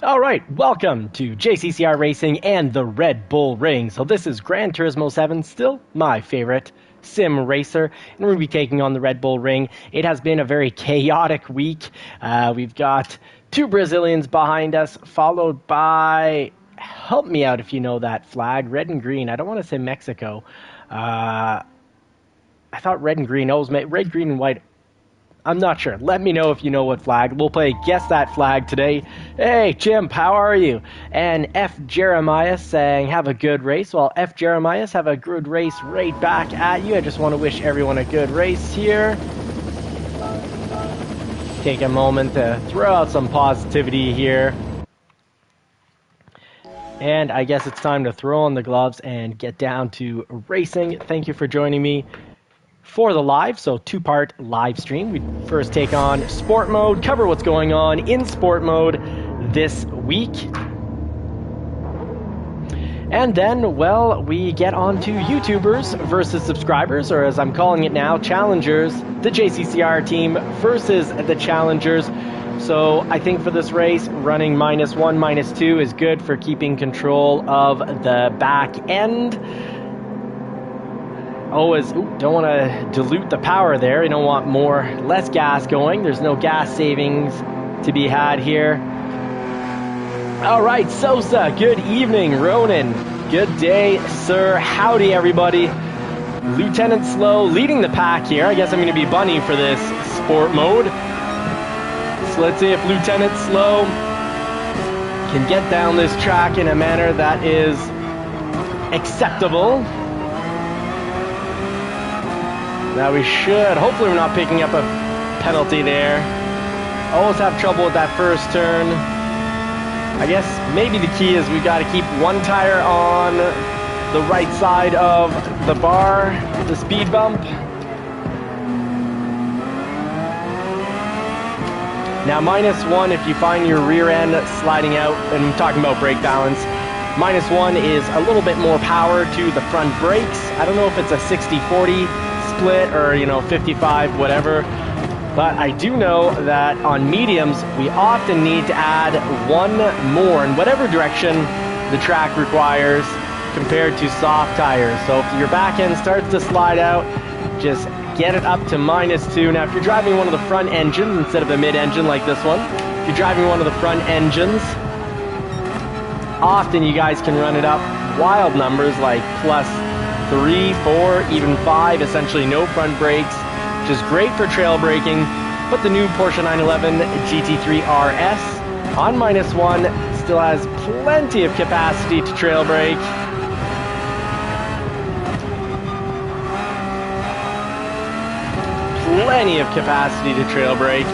All right, welcome to JCCR Racing and the Red Bull Ring. So this is Gran Turismo 7, still my favorite sim racer, and we're going to be taking on the Red Bull Ring. It has been a very chaotic week. We've got two Brazilians behind us, followed by, help me out if you know that flag, red and green. I don't want to say Mexico. I thought red and green. Oh, it was red, green, and white. I'm not sure. Let me know if you know what flag. We'll play Guess That Flag today. Hey, Chimp, how are you? And F. Jeremiah saying, have a good race. Well, F. Jeremiah, have a good race right back at you. I just want to wish everyone a good race here. Take a moment to throw out some positivity here. And I guess it's time to throw on the gloves and get down to racing. Thank you for joining me for the live, so two-part live stream. We first take on sport mode, cover what's going on in sport mode this week. And then, well, we get on to YouTubers versus subscribers, or as I'm calling it now, challengers. The JCCR team versus the challengers. So I think for this race, running -1, -2 is good for keeping control of the back end. Always don't want to dilute the power there. You don't want less gas going. There's no gas savings to be had here. All right, Sosa, good evening. Ronan, good day, sir. Howdy, everybody. Lieutenant Slow leading the pack here. I guess I'm going to be bunny for this sport mode. So let's see if Lieutenant Slow can get down this track in a manner that is acceptable. Now we should. Hopefully we're not picking up a penalty there. Always have trouble with that first turn. I guess maybe the key is we've got to keep one tire on the right side of the bar, the speed bump. Now -1 if you find your rear end sliding out, and I'm talking about brake balance. -1 is a little bit more power to the front brakes. I don't know if it's a 60-40 split or 55 whatever, but I do know that on mediums we often need to add one more in whatever direction the track requires compared to soft tires. So if your back end starts to slide out, just get it up to -2. Now if you're driving one of the front engines instead of a mid-engine like this one, if you're driving one of the front engines, often you guys can run it up wild numbers like +3, 4, even 5, essentially no front brakes, which is great for trail braking. But the new Porsche 911 GT3 RS on -1 still has plenty of capacity to trail brake. Plenty of capacity to trail brake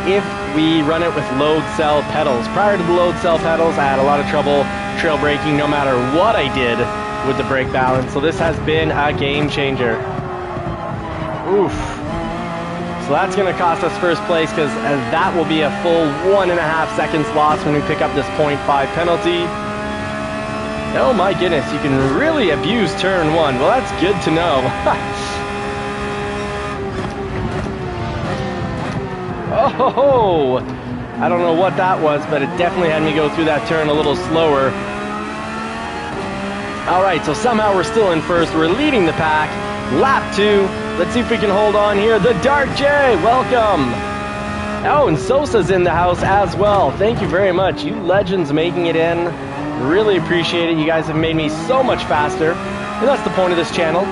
if we run it with load cell pedals. Prior to the load cell pedals, I had a lot of trouble trail braking no matter what I did with the brake balance, so this has been a game changer. Oof. So that's going to cost us first place because that will be a full 1.5 seconds loss when we pick up this 0.5 penalty. Oh my goodness, you can really abuse turn 1. Well, that's good to know. Oh, I don't know what that was, but it definitely had me go through that turn a little slower. All right, so somehow we're still in first. We're leading the pack. Lap 2. Let's see if we can hold on here. The Dark J, welcome. Oh, and Sosa's in the house as well. Thank you very much. You legends making it in. Really appreciate it. You guys have made me so much faster. And that's the point of this channel.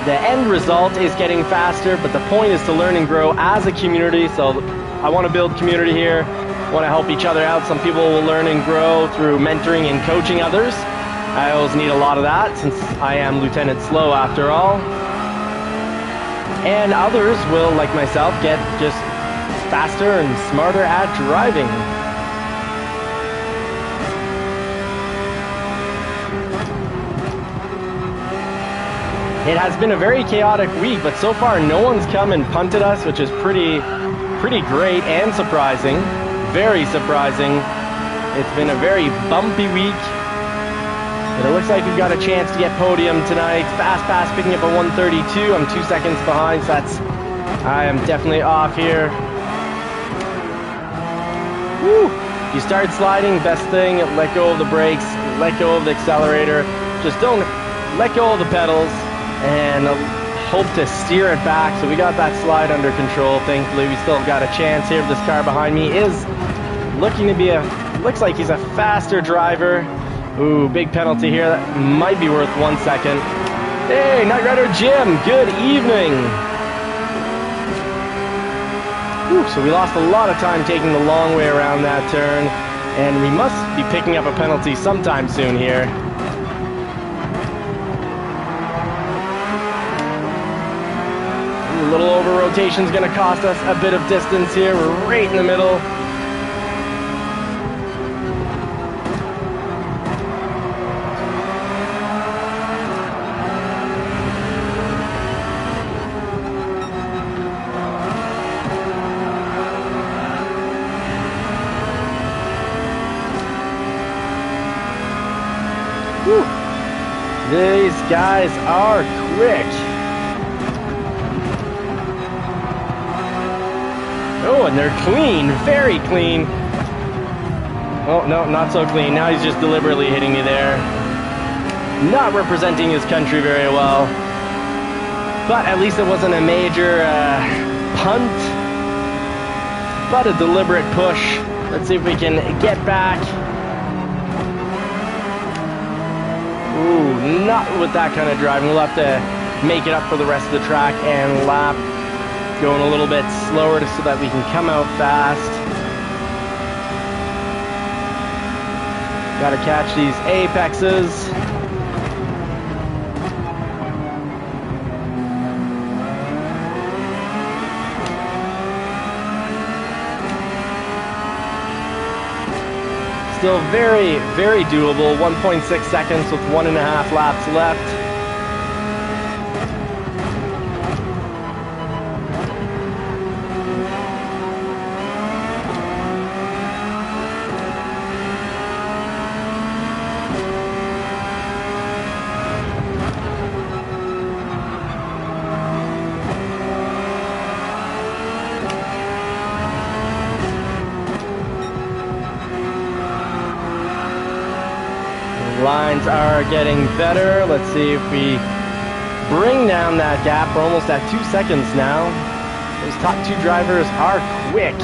The end result is getting faster, but the point is to learn and grow as a community. So I want to build community here. I want to help each other out. Some people will learn and grow through mentoring and coaching others. I always need a lot of that since I am Lieutenant Slow after all. And others will, like myself, get just faster and smarter at driving. It has been a very chaotic week, but so far no one's come and punted us, which is pretty great and surprising. Very surprising. It's been a very bumpy week. But it looks like we've got a chance to get podium tonight. Fast Pass picking up a 132. I'm 2 seconds behind, so I am definitely off here. Woo! If you start sliding, best thing, let go of the brakes, let go of the accelerator. Just don't let go of the pedals and hope to steer it back. So we got that slide under control. Thankfully, we still got a chance here. This car behind me is looking to be looks like he's a faster driver. Ooh, big penalty here. That might be worth 1 second. Hey, Knight Rider Jim, good evening. Ooh, so we lost a lot of time taking the long way around that turn, and we must be picking up a penalty sometime soon here. Ooh, a little over rotation is going to cost us a bit of distance here. We're right in the middle. Whew. These guys are quick. Oh, and they're clean, very clean. Oh, no, not so clean. Now he's just deliberately hitting me there. Not representing his country very well. But at least it wasn't a major punt, but a deliberate push. Let's see if we can get back. Ooh, not with that kind of driving. We'll have to make it up for the rest of the track and lap. Going a little bit slower so that we can come out fast. Gotta catch these apexes. Still very, very doable. 1.6 seconds with 1.5 laps left. Lines are getting better. Let's see if we bring down that gap. We're almost at 2 seconds now. Those top two drivers are quick.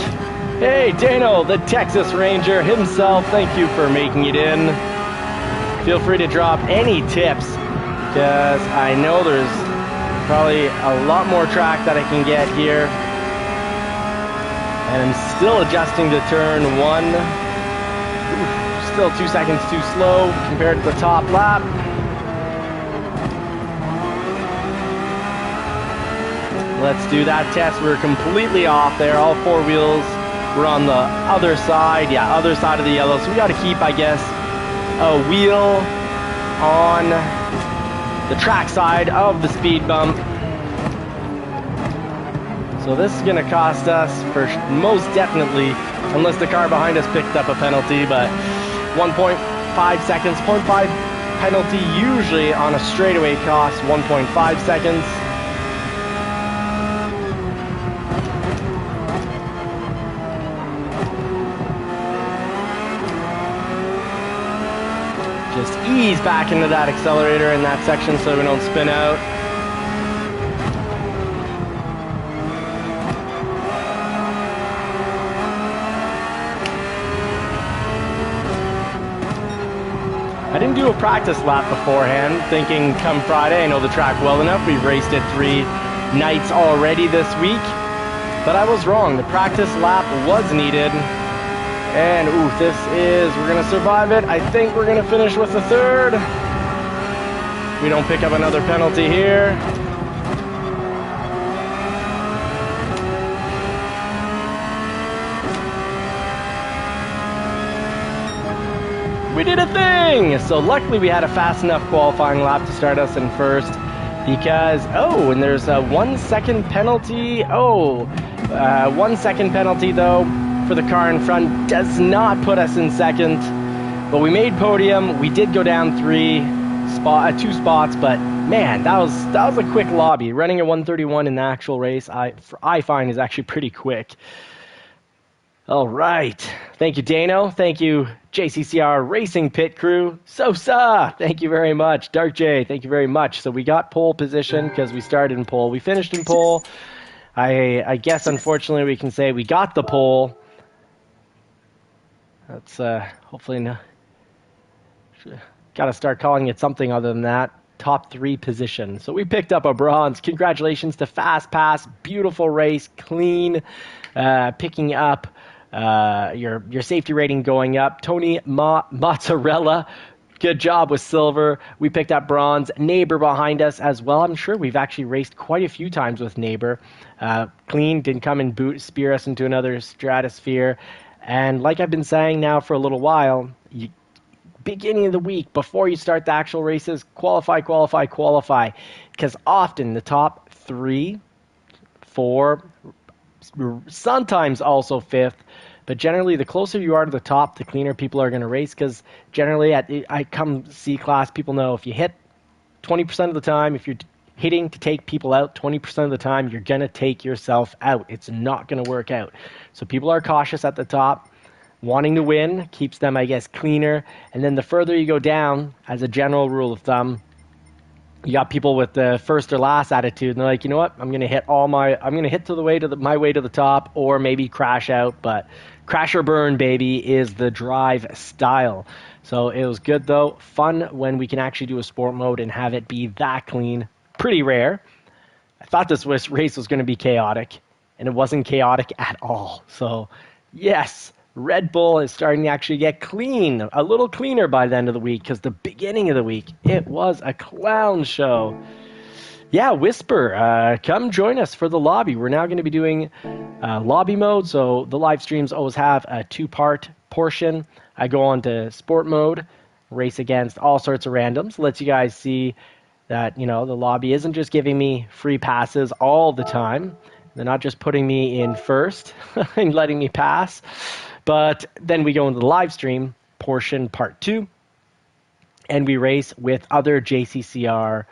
Hey, Dano, the Texas Ranger himself, thank you for making it in. Feel free to drop any tips, because I know there's probably a lot more track that I can get here. And I'm still adjusting to turn 1. Still 2 seconds too slow compared to the top lap. Let's do that test. We're completely off there. All four wheels were on the other side. Yeah, other side of the yellow. So we got to keep, I guess, a wheel on the track side of the speed bump. So this is going to cost us for most definitely, unless the car behind us picked up a penalty, but 1.5 seconds. 0.5 penalty usually on a straightaway costs 1.5 seconds. Just ease back into that accelerator in that section so we don't spin out. I didn't do a practice lap beforehand, thinking come Friday, I know the track well enough. We've raced it 3 nights already this week, but I was wrong. The practice lap was needed. And ooh, we're gonna survive it. I think we're gonna finish with the 3rd. We don't pick up another penalty here. We did a thing! So luckily we had a fast enough qualifying lap to start us in 1st, because, oh, and there's a 1 second penalty. 1 second penalty though for the car in front does not put us in 2nd, but we made podium. We did go down 2 spots, but man, that was a quick lobby. Running a 131 in the actual race, I find is actually pretty quick. All right, Thank you, Dano. Thank you, JCCR Racing Pit Crew. Sosa, thank you very much. Dark J, thank you very much. So we got pole position because we started in pole. We finished in pole. I guess, unfortunately, we can say we got the pole. That's hopefully no. Got to start calling it something other than that. Top 3 position. So we picked up a bronze. Congratulations to Fast Pass. Beautiful race, clean, picking up your safety rating going up. Tony Mozzarella, good job with silver. We picked up bronze. Neighbor behind us as well. I'm sure we've actually raced quite a few times with Neighbor. Clean, didn't come and spear us into another stratosphere. And like I've been saying now for a little while, beginning of the week, before you start the actual races, qualify. Because often the top 3, 4, sometimes also 5th, but generally the closer you are to the top, the cleaner people are going to race. Because generally, I come C-Class, people know if you hit 20% of the time, if you're hitting to take people out 20% of the time, you're going to take yourself out. It's not going to work out. So people are cautious at the top. Wanting to win keeps them, I guess, cleaner. And then the further you go down, as a general rule of thumb, you got people with the first or last attitude, and they're like, you know what, I'm going to hit my way to the top, or maybe crash out. But crash or burn, baby, is the drive style. So it was good, though. Fun when we can actually do a sport mode and have it be that clean. Pretty rare. I thought this race was going to be chaotic, and it wasn't chaotic at all. So, yes, Red Bull is starting to actually get clean, a little cleaner by the end of the week, because the beginning of the week, it was a clown show. Yeah, Whisper, come join us for the lobby. We're now going to be doing lobby mode, so the live streams always have a 2-part portion. I go on to sport mode, race against all sorts of randoms, lets you guys see that, the lobby isn't just giving me free passes all the time. They're not just putting me in first and letting me pass. But then we go into the live stream portion, part 2, and we race with other JCCR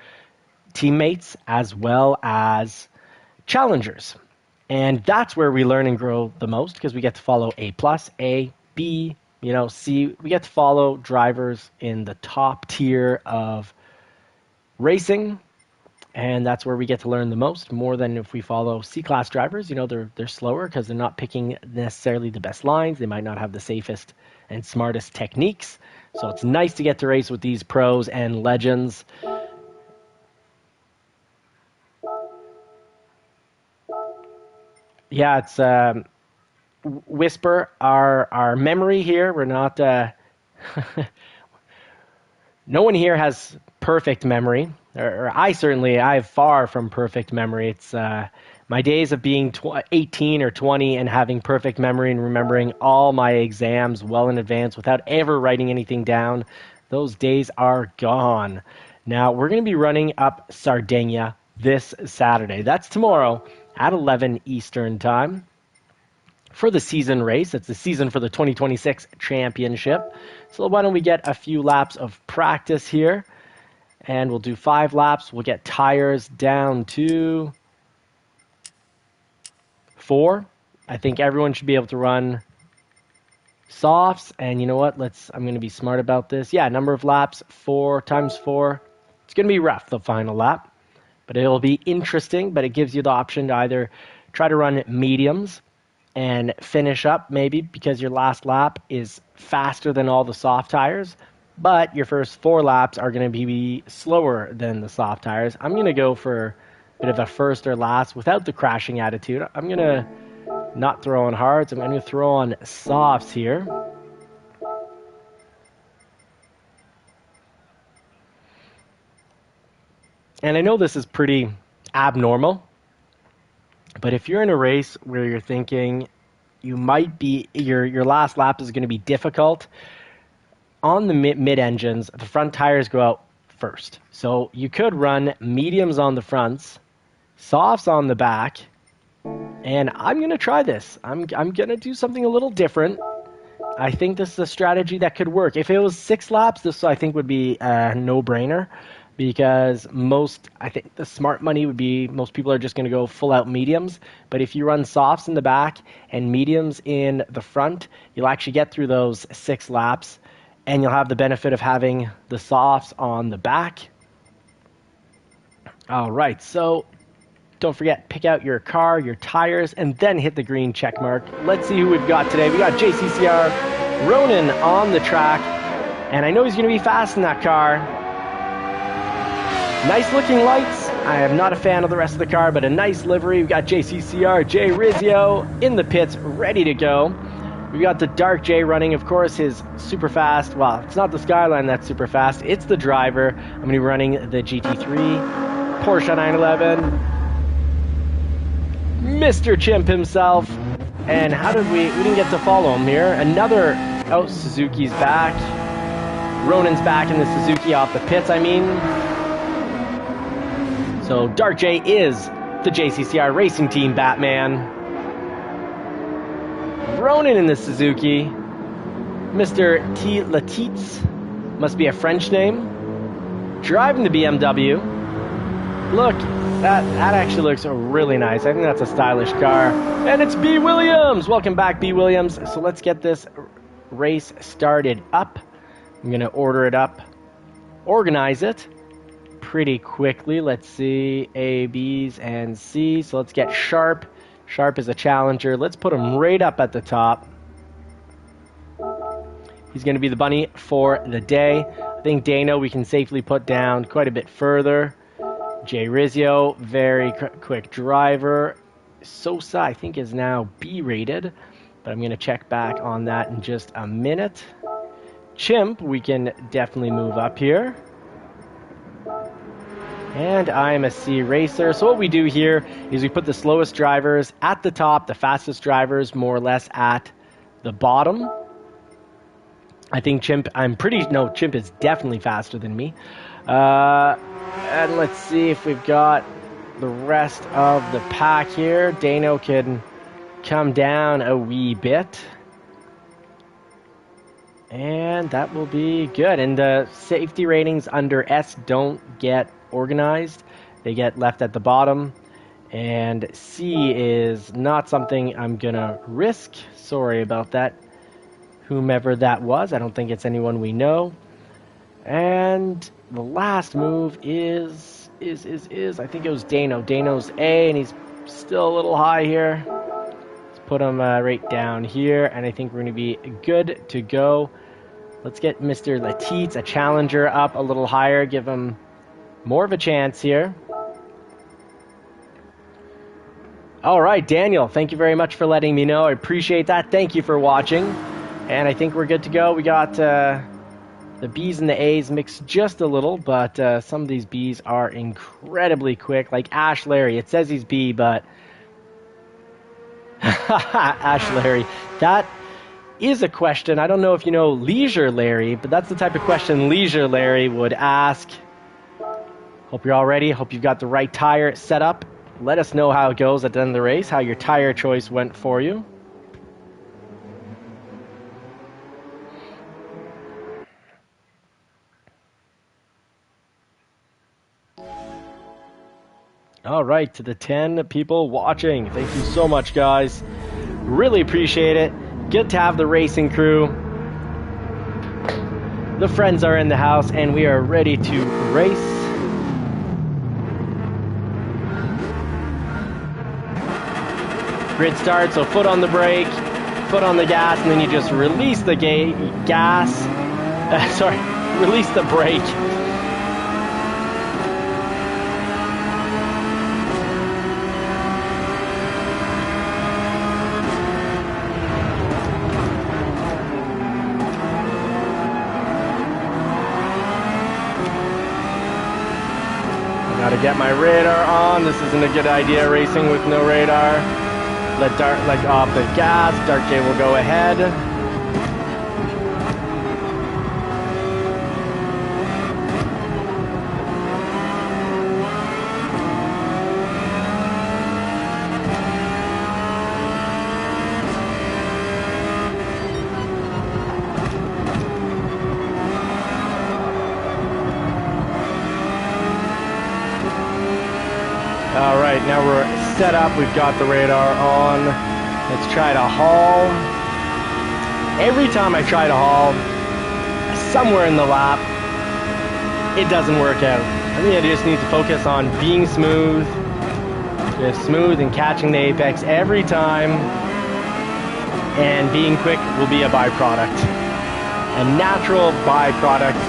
teammates as well as challengers. And that's where we learn and grow the most, because we get to follow A+, A, B, C. We get to follow drivers in the top tier of racing. And that's where we get to learn the most, more than if we follow C-Class drivers. They're slower because they're not picking necessarily the best lines. They might not have the safest and smartest techniques. So it's nice to get to race with these pros and legends. Yeah, it's Whisper, our memory here. We're not... No one here has perfect memory. Or I have far from perfect memory. It's my days of being 18 or 20 and having perfect memory and remembering all my exams well in advance without ever writing anything down. Those days are gone. Now, we're going to be running up Sardinia this Saturday. That's tomorrow at 11 Eastern Time for the season race. It's the season for the 2026 championship. So why don't we get a few laps of practice here? And we'll do 5 laps. We'll get tires down to 4. I think everyone should be able to run softs. And you know what? I'm going to be smart about this. Yeah, number of laps, 4 times 4. It's going to be rough, the final lap. But it'll be interesting. But it gives you the option to either try to run mediums and finish up maybe because your last lap is faster than all the soft tires. But your first 4 laps are going to be slower than the soft tires. I'm going to go for a bit of a first or last without the crashing attitude. I'm going to not throw on hards. I'm going to throw on softs here. And I know this is pretty abnormal, but if you're in a race where you're thinking you might be, your last lap is going to be difficult, on the mid-engines, the front tires go out first. So you could run mediums on the fronts, softs on the back, and I'm going to try this. I'm going to do something a little different. I think this is a strategy that could work. If it was 6 laps, this I think would be a no-brainer. because I think the smart money would be most people are just going to go full out mediums. But if you run softs in the back and mediums in the front, you'll actually get through those 6 laps, and you'll have the benefit of having the softs on the back. All right, so don't forget, pick out your car, your tires, and then hit the green check mark. Let's see who we've got today. We got JCCR Ronan on the track, and I know he's going to be fast in that car. Nice looking lights. I am not a fan of the rest of the car, but a nice livery. We've got JCCR Jay Rizzio in the pits, ready to go. We got the Dark J running, of course, his super fast. Well, it's not the Skyline that's super fast. It's the driver. I'm going to be running the GT3, Porsche 911, Mr. Chimp himself. And how did we didn't get to follow him here. Another, Suzuki's back. Ronan's back in the Suzuki off the pits, I mean. So Dark J is the JCCR Racing Team Batman. Ronan in the Suzuki. Mr. T. Latitz, must be a French name. Driving the BMW. Look, that actually looks really nice. I think that's a stylish car. And it's B. Williams. Welcome back, B. Williams. So let's get this race started up. I'm going to order it up, organize it pretty quickly. Let's see, A, B's, and C. So let's get Sharp. Sharp is a challenger. Let's put him right up at the top. He's going to be the bunny for the day. I think Dano we can safely put down quite a bit further. Jay Rizzio, very quick driver. Sosa, I think, is now B rated, but I'm going to check back on that in just a minute. Chimp, we can definitely move up here. And I'm a C racer. So what we do here is we put the slowest drivers at the top, the fastest drivers more or less at the bottom. I think Chimp is definitely faster than me. And let's see if we've got the rest of the pack here. Dano can come down a wee bit. And that will be good. And the safety ratings under S don't get organized. They get left at the bottom. And C is not something I'm going to risk. Sorry about that, whomever that was. I don't think it's anyone we know. And the last move is I think it was Dano. Dano's A, and he's still a little high here. Let's put him right down here, and I think we're going to be good to go. Let's get Mr. Latitz, a challenger, up a little higher, give him more of a chance here. All right, Daniel, thank you very much for letting me know. I appreciate that. Thank you for watching. And I think we're good to go. We got the B's and the A's mixed just a little, but some of these B's are incredibly quick. Like Ash Larry, it says he's B, but... Ash Larry, that is a question. I don't know if you know Leisure Larry, but that's the type of question Leisure Larry would ask. Hope you're all ready. Hope you've got the right tire set up. Let us know how it goes at the end of the race, how your tire choice went for you. All right, to the 10 people watching, thank you so much, guys. Really appreciate it. Good to have the racing crew. The friends are in the house, and we are ready to race. Grid start, so foot on the brake, foot on the gas, and then you just release the release the brake. Gotta get my radar on. This isn't a good idea, racing with no radar. Let off the gas. Dark J will go ahead. now we're set up. We've got the radar on. Let's try to haul. Every time I try to haul, somewhere in the lap, it doesn't work out. I think I just need to focus on being smooth. Just smooth and catching the apex every time. And being quick will be a byproduct. A natural byproduct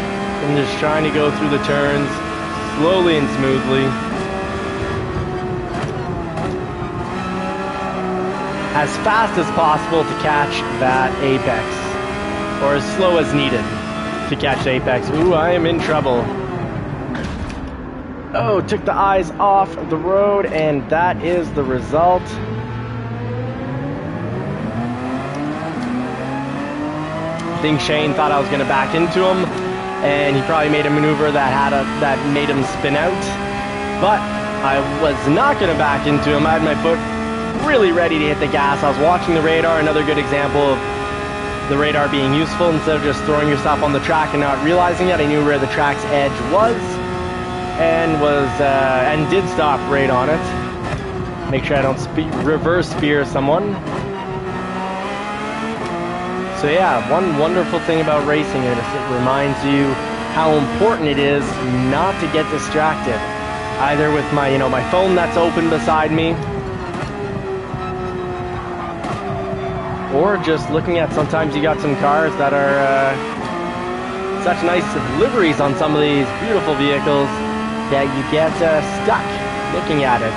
from just trying to go through the turns slowly and smoothly. As fast as possible to catch that apex. Or as slow as needed to catch the apex. Ooh, I am in trouble. Oh, took the eyes off the road, and that is the result. I think Shane thought I was going to back into him, and he probably made a maneuver that made him spin out. But I was not going to back into him. I had my foot really ready to hit the gas. I was watching the radar, another good example of the radar being useful instead of just throwing yourself on the track and not realizing it. I knew where the track's edge was. And did stop right on it. Make sure I don't reverse spear someone. So yeah, one wonderful thing about racing is it reminds you how important it is not to get distracted. Either with my, my phone that's open beside me, or just looking at, sometimes you got some cars that are such nice liveries on some of these beautiful vehicles that you get stuck looking at it.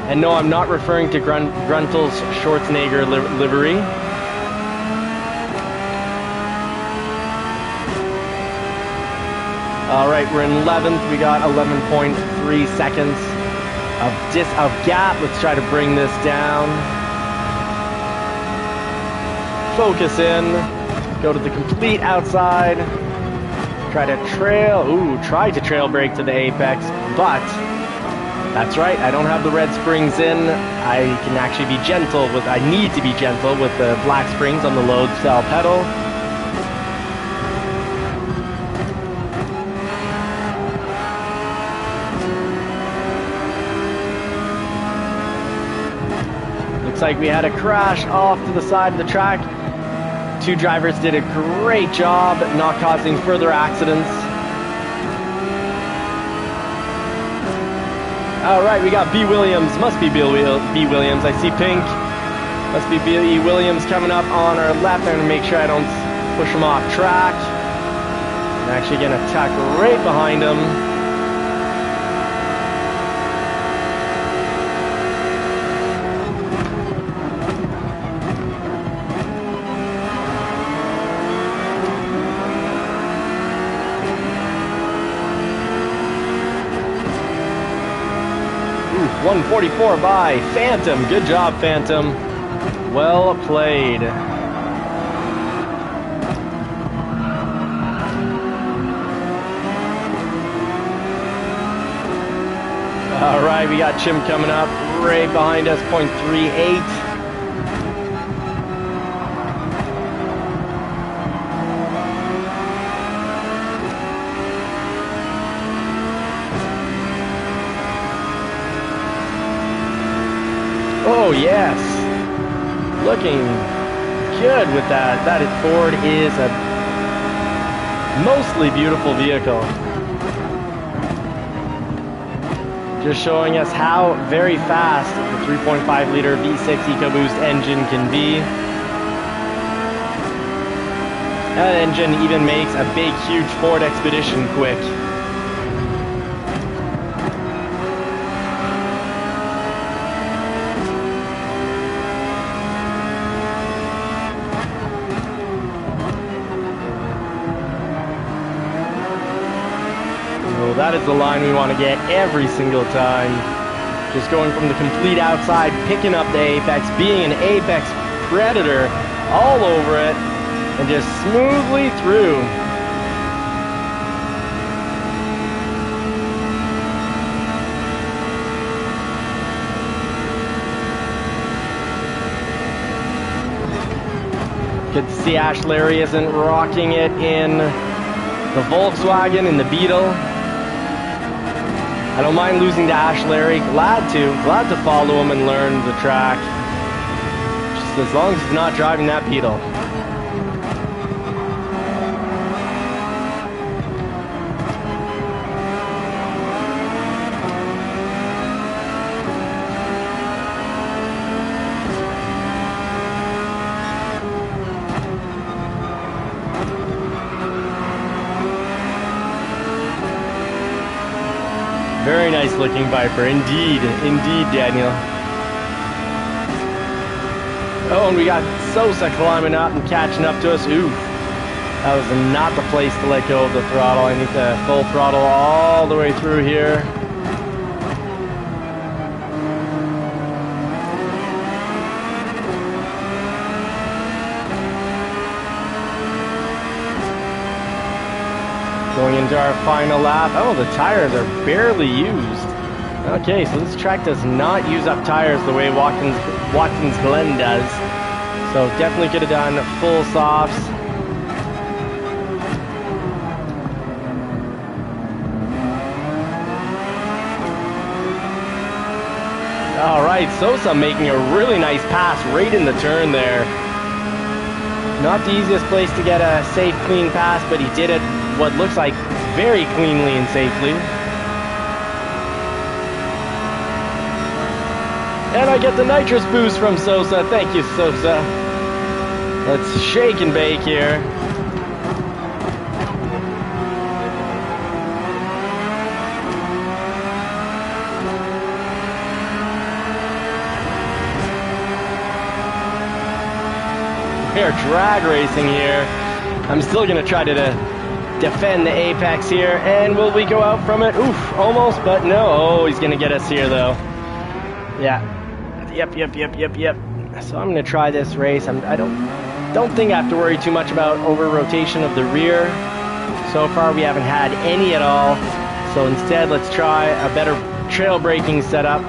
And no, I'm not referring to Gruntel's Schwarzenegger livery. Alright, we're in 11th. We got 11.3 seconds of gap. Let's try to bring this down. Focus in. Go to the complete outside. Try to try to trail brake to the apex, but that's right, I don't have the red springs in. I can actually be gentle I need to be gentle with the black springs on the load cell pedal. Looks like we had a crash off to the side of the track. Two drivers did a great job not causing further accidents. Alright, we got B. Williams. Must be B. Williams. I see pink. Must be B. Williams coming up on our left. I'm going to make sure I don't push him off track. I'm actually going to tuck right behind him. Ooh, 144 by Phantom. Good job, Phantom. Well played. All right, we got Chim coming up right behind us, 0.38. Oh yes, looking good with that. That Ford is a mostly beautiful vehicle. Just showing us how very fast the 3.5 liter V6 EcoBoost engine can be. That engine even makes a big, huge Ford Expedition quick. That is the line we want to get every single time. Just going from the complete outside, picking up the apex, being an apex predator all over it, and just smoothly through. Good to see Ash Larry isn't rocking it in the Volkswagen, in the Beetle. I don't mind losing to Ash Larry. Glad to follow him and learn the track. Just as long as he's not driving that Beetle. Very nice looking Viper, indeed, Daniel. Oh, and we got Sosa climbing up and catching up to us. Ooh, that was not the place to let go of the throttle. I need to full throttle all the way through here. Going into our final lap. Oh, the tires are barely used. Okay, so this track does not use up tires the way Watkins Glen does. So definitely could have done full softs. All right, Sosa making a really nice pass right in the turn there. Not the easiest place to get a safe, clean pass, but he did it what looks like very cleanly and safely. And I get the nitrous boost from Sosa. Thank you, Sosa. Let's shake and bake here. We're drag racing here. I'm still going to try to defend the apex here. And will we go out from it? Oof, almost, but no. Oh, he's going to get us here, though. Yeah. Yep. So I'm going to try this race. I don't think I have to worry too much about over-rotation of the rear. So far, we haven't had any at all. So instead, let's try a better trail braking setup.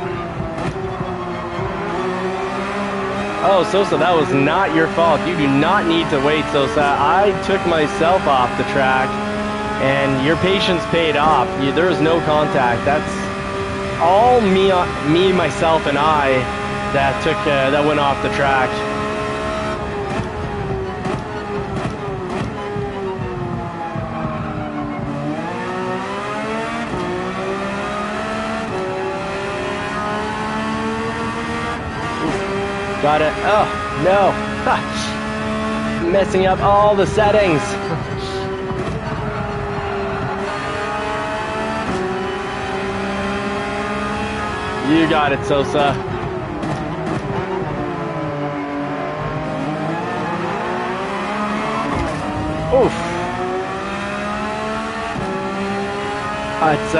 Oh, Sosa, that was not your fault. You do not need to wait, Sosa. I took myself off the track, and your patience paid off. There was no contact. That's all me, myself, and I that went off the track. Got it. Oh, no. Ha. Messing up all the settings. You got it, Sosa. Oof. It's,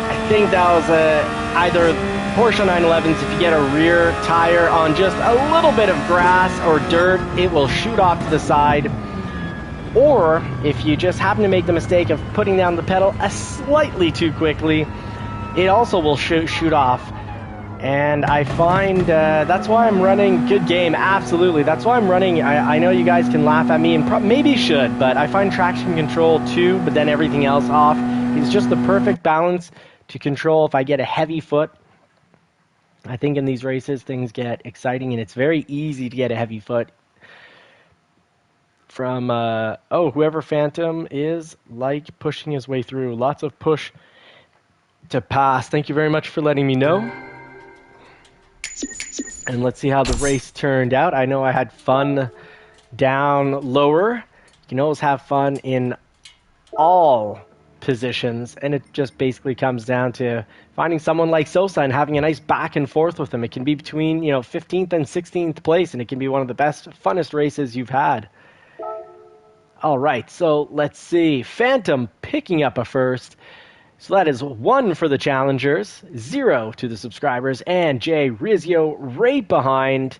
I think that was either Porsche 911s. If you get a rear tire on just a little bit of grass or dirt, it will shoot off to the side. Or if you just happen to make the mistake of putting down the pedal slightly too quickly, it also will shoot off. And I find that's why I'm running good game. Absolutely, that's why I'm running. I know you guys can laugh at me and maybe should, but I find traction control too, but then everything else off. It's just the perfect balance to control if I get a heavy foot. I think in these races things get exciting, and it's very easy to get a heavy foot from whoever Phantom is, like pushing his way through. Lots of push to pass. Thank you very much for letting me know. And let's see how the race turned out. I know I had fun down lower. You can always have fun in all positions, and it just basically comes down to finding someone like Sosa and having a nice back and forth with him. It can be between 15th and 16th place, and it can be one of the best, funnest races you've had. All right, so let's see. Phantom picking up a first. So that is 1 for the challengers, 0 to the subscribers, and Jay Rizio right behind,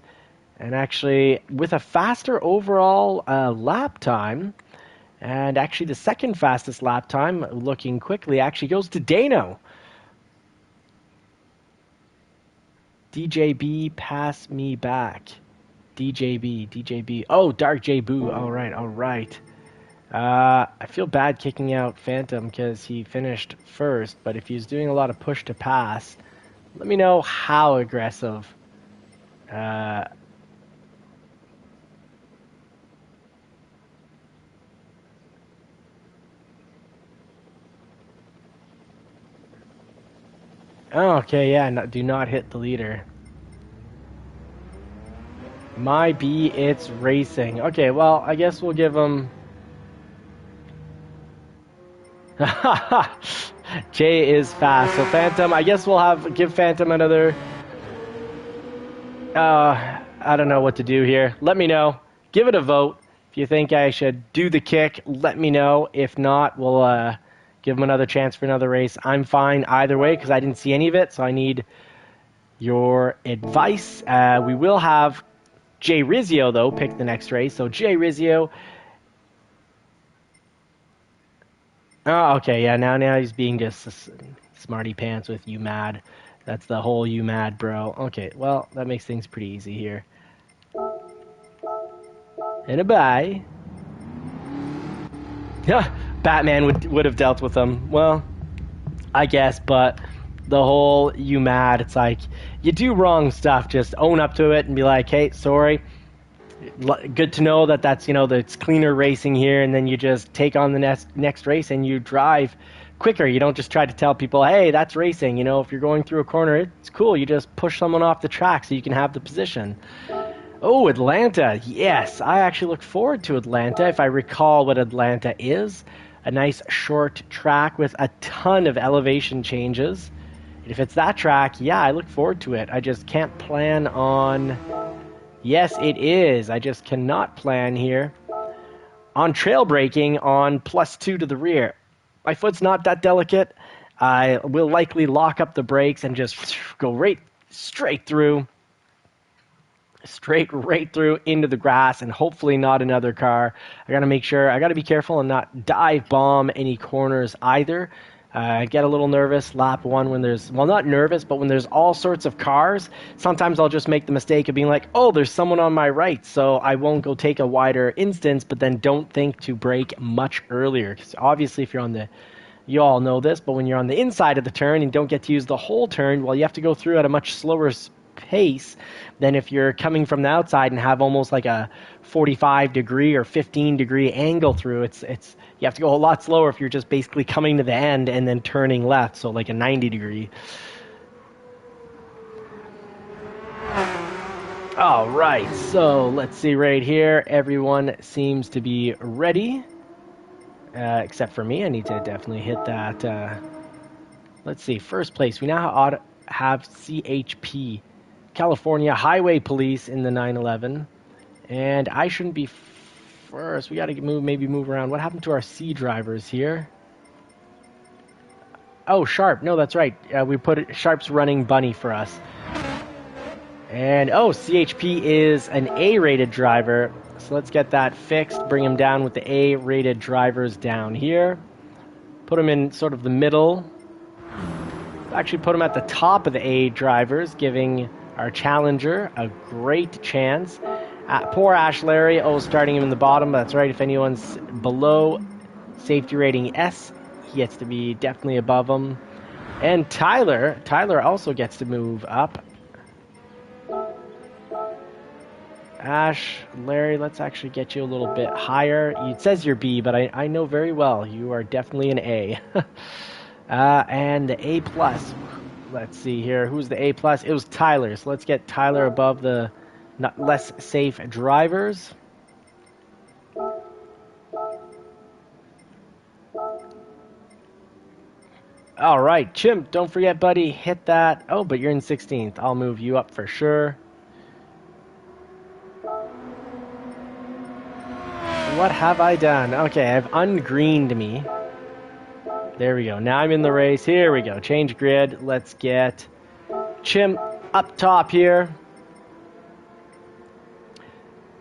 and actually with a faster overall lap time. And actually the second fastest lap time, looking quickly, actually goes to Dano. DJB, pass me back. DJB. Oh, Dark J Boo. All right. I feel bad kicking out Phantom because he finished first, but if he's doing a lot of push to pass, let me know how aggressive. Uh, oh, okay, yeah, no, do not hit the leader. My B, it's racing. Okay, well, I guess we'll give him. Jay is fast, so Phantom. I guess we'll give Phantom another. I don't know what to do here. Let me know. Give it a vote. If you think I should do the kick, let me know. If not, we'll give him another chance for another race. I'm fine either way because I didn't see any of it, so I need your advice. We will have Jay Rizzio, though, pick the next race. So Jay Rizzio. Oh, okay, yeah, now he's being just smarty pants with you mad. That's the whole you mad, bro. Okay, well, that makes things pretty easy here. And a bye. Yeah, Batman would have dealt with them. Well, I guess, but the whole you mad, it's like you do wrong stuff, just own up to it and be like, hey, sorry. Good to know that that's that it's cleaner racing here, and then you just take on the next race and you drive quicker. You don't just try to tell people, hey, that's racing. If you're going through a corner, it's cool. You just push someone off the track so you can have the position. Oh, Atlanta. Yes, I actually look forward to Atlanta. If I recall what Atlanta is, a nice short track with a ton of elevation changes. And if it's that track, yeah, I look forward to it. I just can't plan on... Yes, it is. I just cannot plan here on trail braking on +2 to the rear. My foot's not that delicate. I will likely lock up the brakes and just go straight right through into the grass, and hopefully not another car. I got to be careful and not dive bomb any corners either. Get a little nervous lap one when there's, well, not nervous, but when there's all sorts of cars. Sometimes I'll just make the mistake of being like, oh, there's someone on my right, so I won't go take a wider instance, but then don't think to brake much earlier. Because obviously if you're on the, you all know this, but when you're on the inside of the turn and don't get to use the whole turn, well, you have to go through at a much slower pace than if you're coming from the outside and have almost like a 45 degree or 15 degree angle through. It's you have to go a lot slower if you're just basically coming to the end and then turning left, so like a 90 degree. All right, so let's see right here. Everyone seems to be ready, except for me. I need to definitely hit that. Let's see, first place. We now have CHP, California Highway Police in the 911, and I shouldn't be first. We got to move around. What happened to our C drivers here? Oh, Sharp. No, that's right. We put Sharp's running bunny for us. And oh, CHP is an A-rated driver. So let's get that fixed. Bring him down with the A-rated drivers down here. Put him in sort of the middle. Actually put him at the top of the A drivers, giving our challenger a great chance. Poor Ash Larry, starting him in the bottom. That's right, if anyone's below safety rating S, he gets to be definitely above him. And Tyler also gets to move up. Ash, Larry, let's actually get you a little bit higher. It says you're B, but I know very well you are definitely an A. And the A+. Let's see here. Who's the A+? It was Tyler. So let's get Tyler above the less safe drivers. All right, Chimp, don't forget, buddy, hit that. Oh, but you're in 16th. I'll move you up for sure. What have I done? Okay, I've ungreened me. There we go. Now I'm in the race. Here we go. Change grid. Let's get Chimp up top here.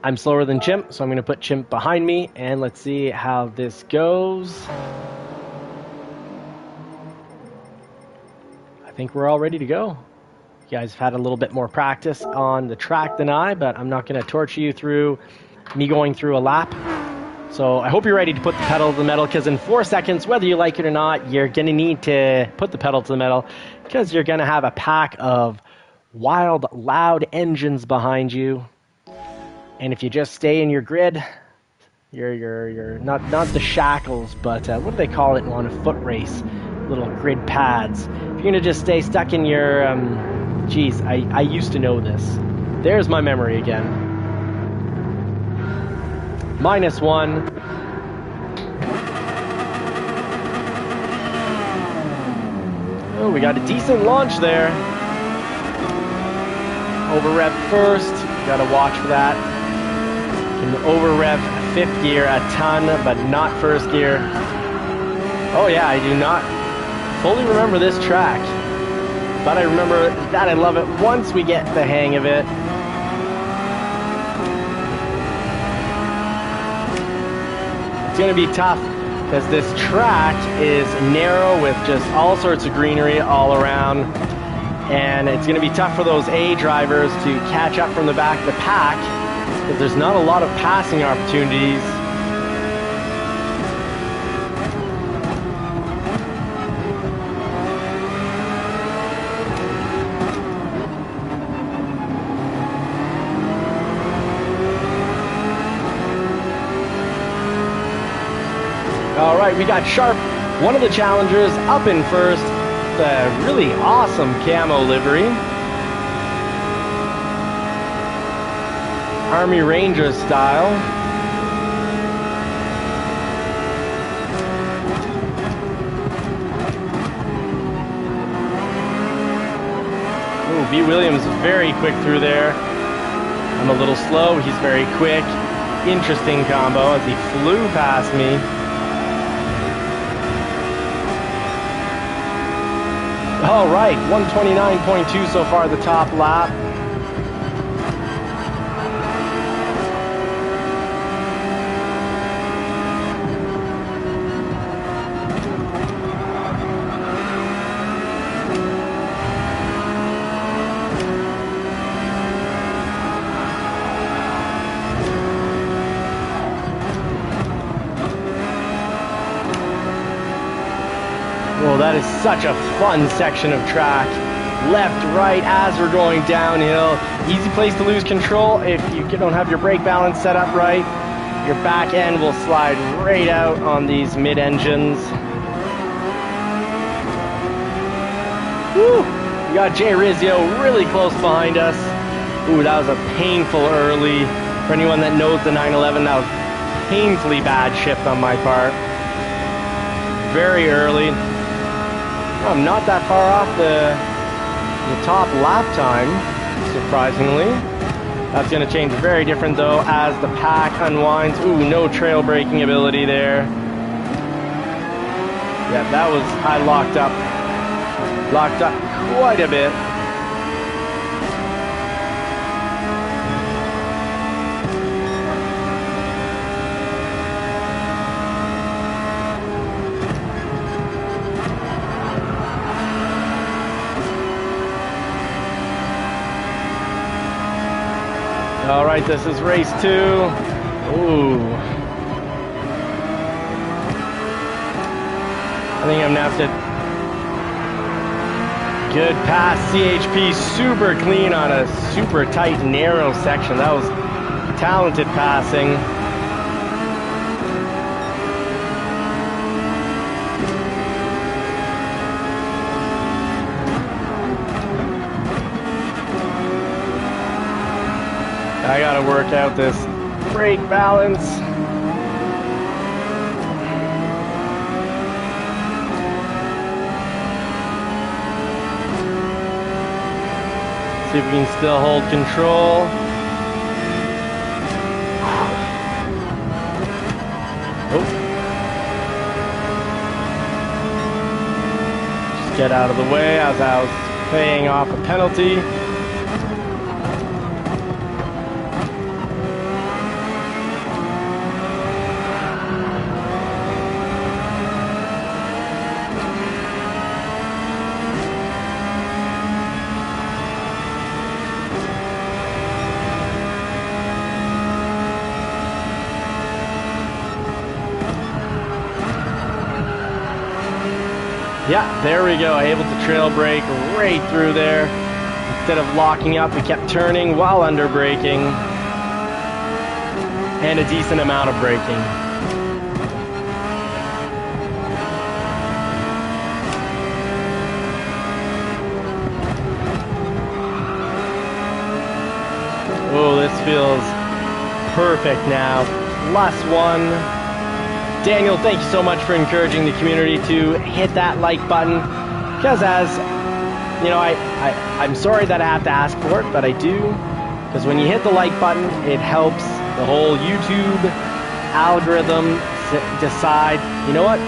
I'm slower than Chimp, so I'm going to put Chimp behind me, and let's see how this goes. I think we're all ready to go. You guys have had a little bit more practice on the track than I, but I'm not going to torture you through me going through a lap. So I hope you're ready to put the pedal to the metal, because in 4 seconds, whether you like it or not, you're going to need to put the pedal to the metal, because you're going to have a pack of wild, loud engines behind you. And if you just stay in your grid, you're not the shackles, but what do they call it on a foot race? Little grid pads. If you're going to just stay stuck in your... geez, I used to know this. There's my memory again. -1. Oh, we got a decent launch there. Over rev first. Got to watch for that. Can over rev 5th gear a ton, but not 1st gear. Oh yeah, I do not fully remember this track, but I remember that I love it once we get the hang of it. It's going to be tough because this track is narrow with just all sorts of greenery all around, and it's going to be tough for those A drivers to catch up from the back of the pack because there's not a lot of passing opportunities. All right, we got Sharp, one of the challengers, up in first. The really awesome camo livery. Army Ranger style. Ooh, B. Williams very quick through there. I'm a little slow, he's very quick. Interesting combo as he flew past me. All right, 129.2 so far the top lap. Oh, that is such a fun section of track. Left, right, as we're going downhill. Easy place to lose control if you don't have your brake balance set up right. Your back end will slide right out on these mid-engines. Woo! We got Jay Rizzio really close behind us. Ooh, that was a painful early. For anyone that knows the 911, that was painfully bad shift on my part. Very early. I'm not that far off the top lap time, surprisingly. That's going to change very different though as the pack unwinds. Ooh, no trail braking ability there. Yeah, that was, I locked up quite a bit. All right, this is race 2. Ooh. I think I'm gonna have to... Good pass, CHP, super clean on a super tight, narrow section. That was talented passing. I gotta work out this brake balance. See if we can still hold control. Oh. Just get out of the way as I was paying off a penalty. Yeah, there we go. Able to trail brake right through there. Instead of locking up, we kept turning while under braking. And a decent amount of braking. Oh, this feels perfect now. Last one. Daniel, thank you so much for encouraging the community to hit that like button. Because as, you know, I'm sorry that I have to ask for it, but I do. Because when you hit the like button, it helps the whole YouTube algorithm decide, you know what,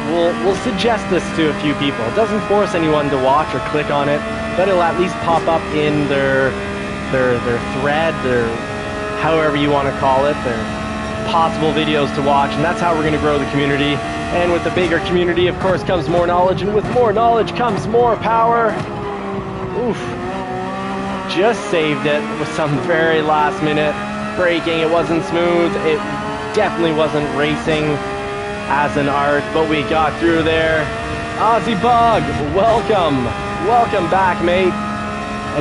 we'll suggest this to a few people. It doesn't force anyone to watch or click on it, but it'll at least pop up in their thread, their however you want to call it, their possible videos to watch, and that's how we're going to grow the community. And with the bigger community, of course, comes more knowledge, and with more knowledge comes more power. Oof. Just saved it with some very last minute braking. It wasn't smooth. It definitely wasn't racing as an art, but we got through there. Aussie Bug, welcome. Welcome back, mate.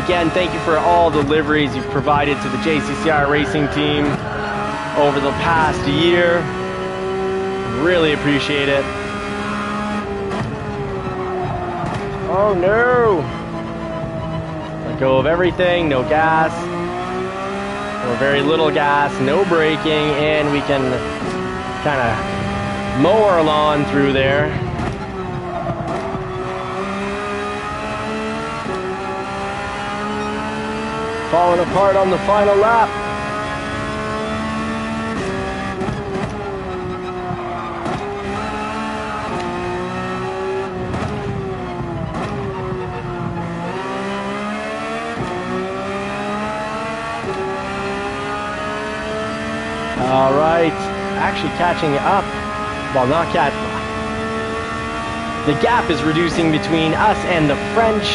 Again, thank you for all the liveries you've provided to the JCCR racing team over the past year. Really appreciate it. Oh no! Let go of everything, no gas, or very little gas, no braking, and we can kind of mow our lawn through there. Falling apart on the final lap. All right, actually catching up. Well, not catching. The gap is reducing between us and the French.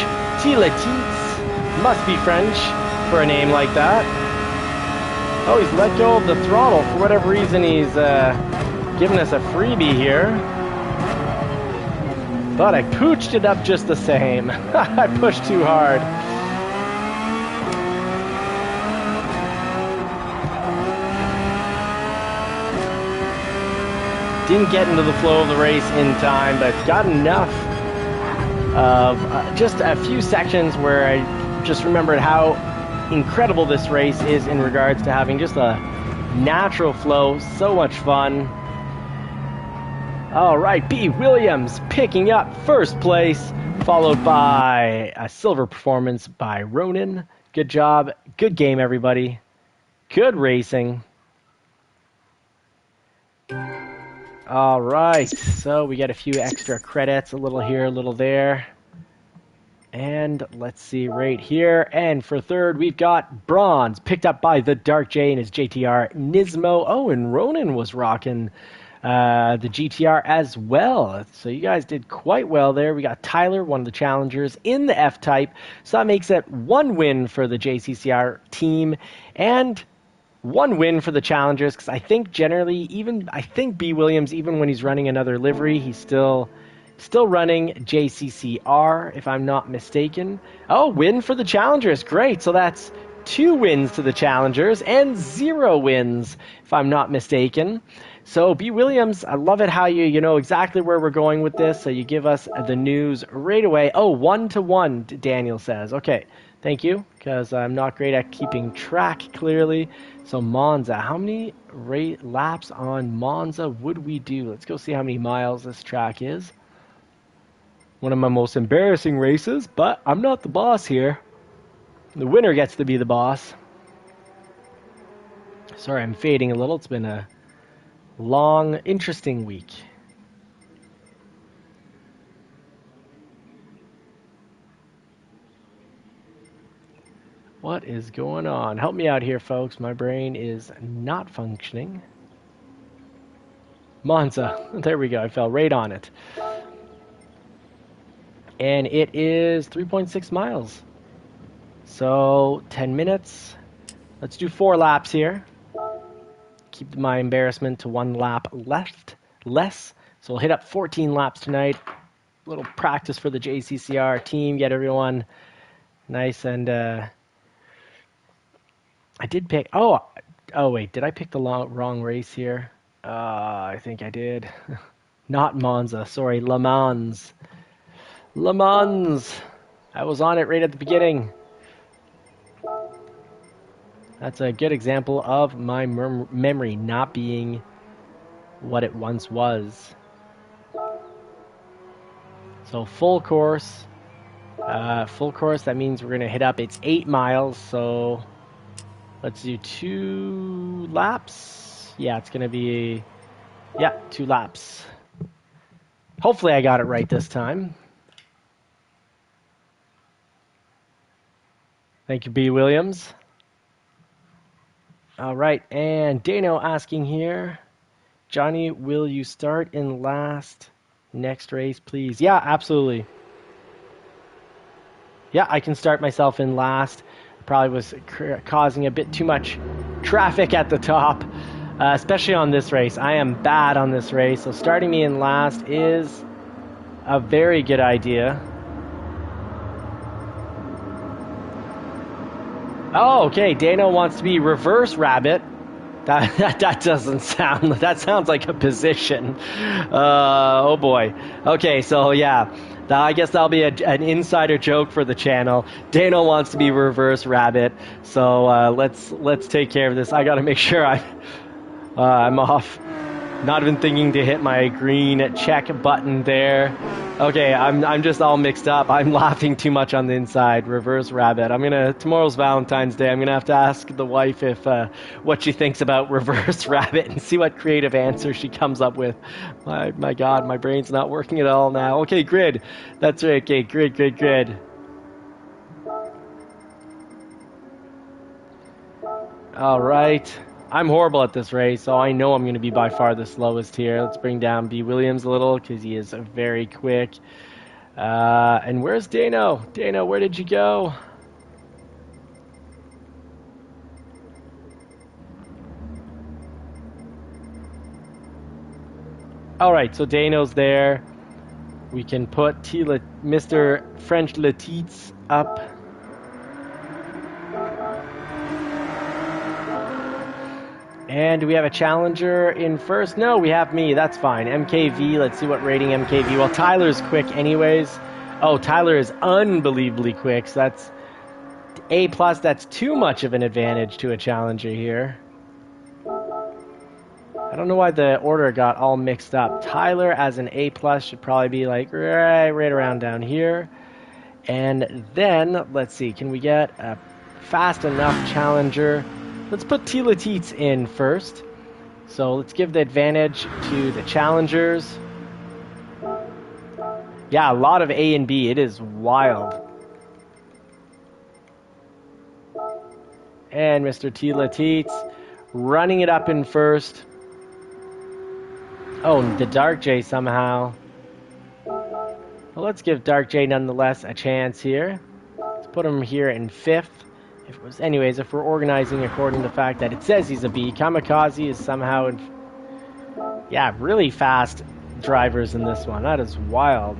Tiletits must be French for a name like that. Oh, he's let go of the throttle. For whatever reason, he's giving us a freebie here. But I pooched it up just the same. I pushed too hard. Didn't get into the flow of the race in time, but got enough of just a few sections where I just remembered how incredible this race is in regards to having just a natural flow. So much fun. All right, B. Williams picking up first place, followed by a silver performance by Ronan. Good job. Good game, everybody. Good racing. All right, so we get a few extra credits, a little here, a little there. And let's see right here. And for third, we've got bronze, picked up by the Dark J and his JTR Nismo. Oh, and Ronan was rocking the GTR as well. So you guys did quite well there. We got Tyler, one of the challengers, in the F-Type. So that makes it one win for the JCCR team. And one win for the challengers, because I think generally, I think B. Williams, even when he's running another livery, he's still running JCCR, if I'm not mistaken. Oh, win for the challengers. Great. So that's 2 wins to the challengers and 0 wins, if I'm not mistaken. So B. Williams, I love it how you know exactly where we're going with this. So you give us the news right away. Oh, 1-1, Daniel says. Okay. Thank you, because I'm not great at keeping track clearly. So Monza, how many laps on Monza would we do? Let's go see how many miles this track is. One of my most embarrassing races, but I'm not the boss here. The winner gets to be the boss. Sorry, I'm fading a little. It's been a long, interesting week. What is going on? Help me out here, folks. My brain is not functioning. Monza. There we go. I fell right on it. And it is 3.6 miles. So 10 minutes. Let's do 4 laps here. Keep my embarrassment to 1 lap less. So we'll hit up 14 laps tonight. little practice for the JCCR team, get everyone nice and I did pick. Oh, wait, did I pick the wrong race here? I think I did. Not Monza, sorry, Le Mans. Le Mans. I was on it right at the beginning. That's a good example of my memory not being what it once was. So full course. That means we're going to hit up. It's 8 miles, so let's do 2 laps. Yeah, it's going to be, 2 laps. Hopefully I got it right this time. Thank you, B. Williams. All right, and Dano asking here, Johnny, will you start in last next race, please? Yeah, absolutely. Yeah, I can start myself in last. Probably was causing a bit too much traffic at the top, especially on this race. I am bad on this race, so starting me in last is a very good idea. Oh, okay. Dano wants to be reverse rabbit. That doesn't sound. That sounds like a position. Oh boy. Okay, so yeah, I guess that'll be an insider joke for the channel. Dano wants to be reverse rabbit, so let's take care of this. I got to make sure I'm off. Not even thinking to hit my green check button there. Okay, I'm just all mixed up. I'm laughing too much on the inside. Reverse rabbit. Tomorrow's Valentine's Day. I'm gonna have to ask the wife if what she thinks about reverse rabbit and see what creative answer she comes up with. My God, my brain's not working at all now. Okay, grid. That's right. Okay, grid. All right. I'm horrible at this race, so I know I'm going to be by far the slowest here. Let's bring down B. Williams a little, because he is very quick. And where's Dano? Dano, where did you go? Alright, so Dano's there. We can put Mr. French Letitz up. And do we have a challenger in first? No, we have me. That's fine. MKV, let's see what rating MKV. Well, Tyler's quick anyways. Oh, Tyler is unbelievably quick. So that's A+. That's too much of an advantage to a challenger here. I don't know why the order got all mixed up. Tyler as an A+ should probably be like right around down here. And then, let's see, can we get a fast enough challenger? Let's put Tila Teets in first. So let's give the advantage to the challengers. Yeah, a lot of A and B. It is wild. And Mr. Tila Teets running it up in first. Oh, the Dark J somehow. Well, let's give Dark J nonetheless a chance here. Let's put him here in 5th. If we're organizing according to the fact that it says he's a B, Kamikaze is somehow really fast drivers in this one. That is wild.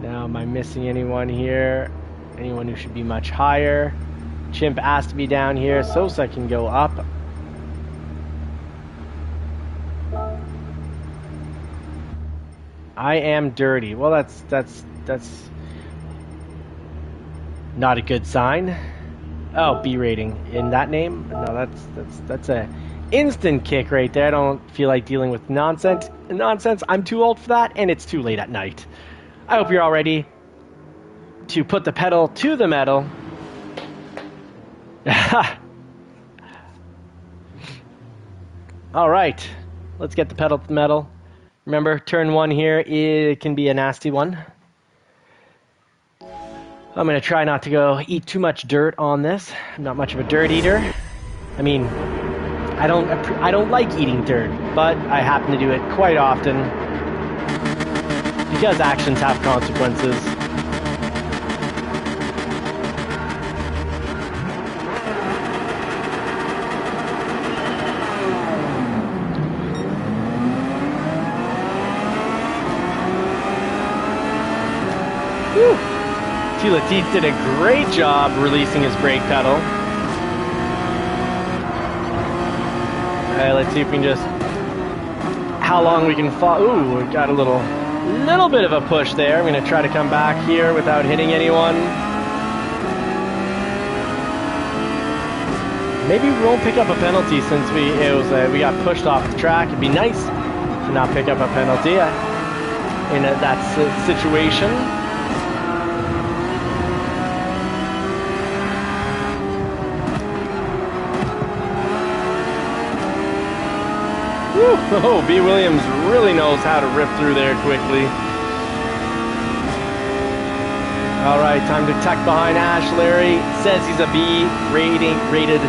Now, am I missing anyone here? Anyone who should be much higher? Chimp has to be down here. Sosa can go up. I am dirty. Well, that's not a good sign. Oh, B rating in that name? No, that's a instant kick right there. I don't feel like dealing with nonsense. I'm too old for that, and it's too late at night. I hope you're all ready to put the pedal to the metal. All right, let's get the pedal to the metal. Remember, turn 1 here, it can be a nasty one. I'm going to try not to go eat too much dirt on this. I'm not much of a dirt eater. I mean, I don't like eating dirt, but I happen to do it quite often because actions have consequences. Whew. Latif did a great job releasing his brake pedal. Let's see if we can just... how long we can fall. Ooh, we got a little bit of a push there. I'm going to try to come back here without hitting anyone. Maybe we won't pick up a penalty since we got pushed off the track. It'd be nice to not pick up a penalty in that situation. Oh, B. Williams really knows how to rip through there quickly. All right, time to tuck behind Ash. Larry says he's a B rated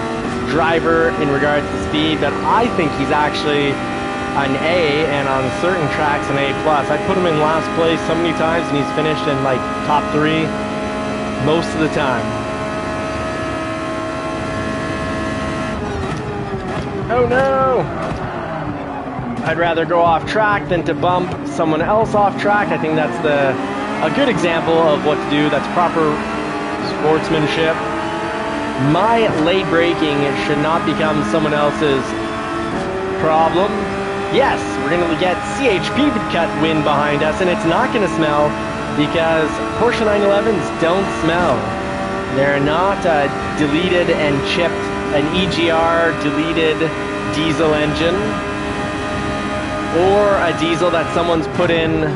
driver in regards to speed, but I think he's actually an A, and on certain tracks an A+. I put him in last place so many times, and he's finished in like top 3 most of the time. Oh no! I'd rather go off track than to bump someone else off track. I think that's a good example of what to do. That's proper sportsmanship. My late braking should not become someone else's problem. Yes, we're going to get CHP cut wind behind us, and it's not going to smell because Porsche 911s don't smell. They're not deleted and chipped, an EGR deleted diesel engine, or a diesel that someone's put in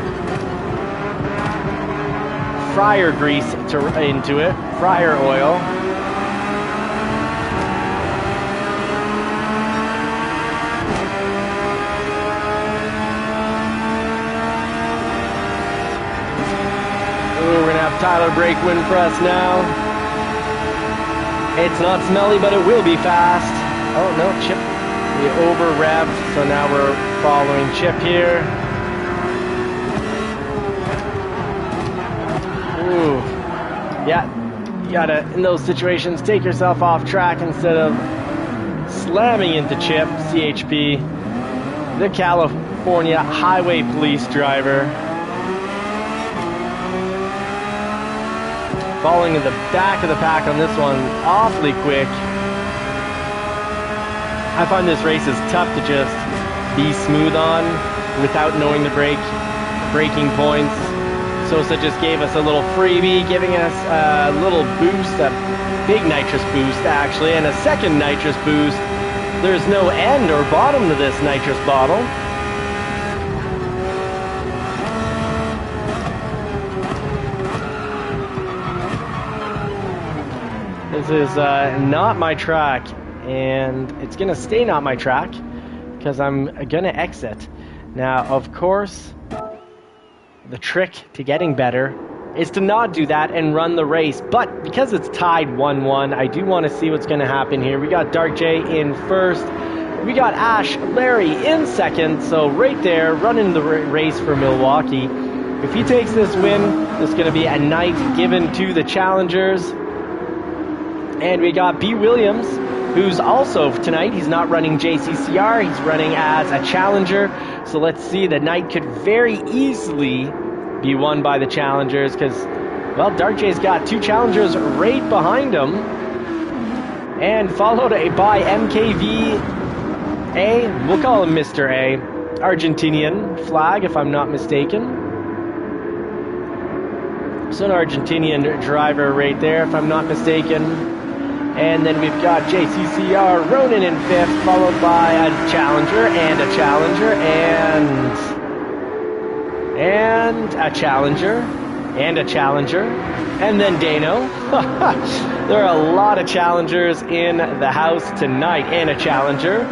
fryer grease into it, fryer oil. Ooh, we're gonna have Tyler brake win for us now. It's not smelly, but it will be fast. Oh no, Chip, we over revved, so now we're following Chip here. Ooh, yeah, you gotta, in those situations, take yourself off track instead of slamming into Chip, CHP, the California Highway Police driver. Falling in the back of the pack on this one, awfully quick. I find this race is tough to just be smooth on without knowing the braking points. Sosa just gave us a little freebie, giving us a little boost, a big nitrous boost actually, and a second nitrous boost. There's no end or bottom to this nitrous bottle. This is not my track, and it's gonna stay not my track because I'm gonna exit. Now, of course, the trick to getting better is to not do that and run the race, but because it's tied 1-1, I do want to see what's gonna happen here. We got Dark J in first, we got Ash Larry in second, so right there, running the race for Milwaukee. If he takes this win, this is gonna be a night given to the challengers. And we got B. Williams, who's also tonight, he's not running JCCR, he's running as a challenger. So let's see, the night could very easily be won by the challengers because, well, Dark J's got 2 challengers right behind him. And followed by MKVA, we'll call him Mr. A, Argentinian flag if I'm not mistaken. So an Argentinian driver right there if I'm not mistaken. And then we've got JCCR Ronan in 5th, followed by a challenger, and a challenger, and a challenger, and a challenger, and then Dano. There are a lot of challengers in the house tonight, and a challenger.